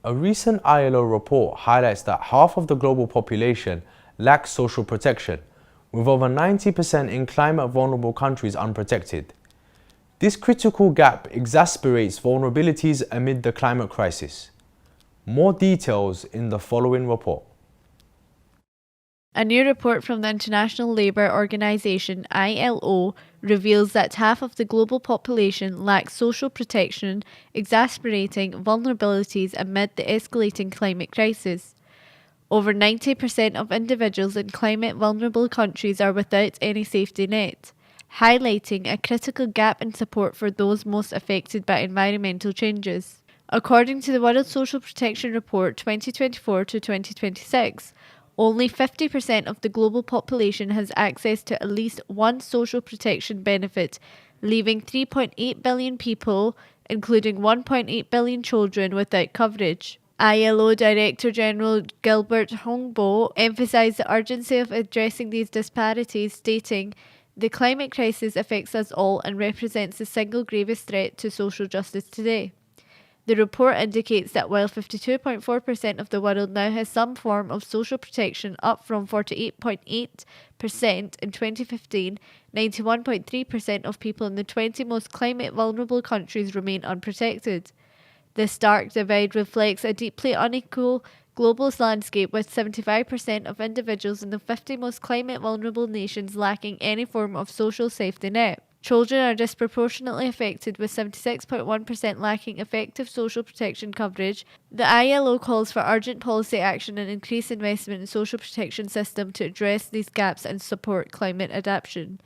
A recent ILO report highlights that half of the global population lacks social protection, with over 90% in climate-vulnerable countries unprotected. This critical gap exacerbates vulnerabilities amid the climate crisis. More details in the following report. A new report from the International Labour Organization (ILO) reveals that half of the global population lacks social protection, exacerbating vulnerabilities amid the escalating climate crisis. Over 90% of individuals in climate-vulnerable countries are without any safety net, highlighting a critical gap in support for those most affected by environmental changes. According to the World Social Protection Report 2024 to 2026, only 50% of the global population has access to at least one social protection benefit, leaving 3.8 billion people, including 1.8 billion children, without coverage. ILO Director General Gilbert Hongbo emphasized the urgency of addressing these disparities, stating, "The climate crisis affects us all and represents the single gravest threat to social justice today." The report indicates that while 52.4% of the world now has some form of social protection, up from 48.8% in 2015, 91.3% of people in the 20 most climate-vulnerable countries remain unprotected. This stark divide reflects a deeply unequal global landscape, with 75% of individuals in the 50 most climate-vulnerable nations lacking any form of social safety net. Children are disproportionately affected, with 76.1% lacking effective social protection coverage. The ILO calls for urgent policy action and increased investment in social protection system to address these gaps and support climate adaptation.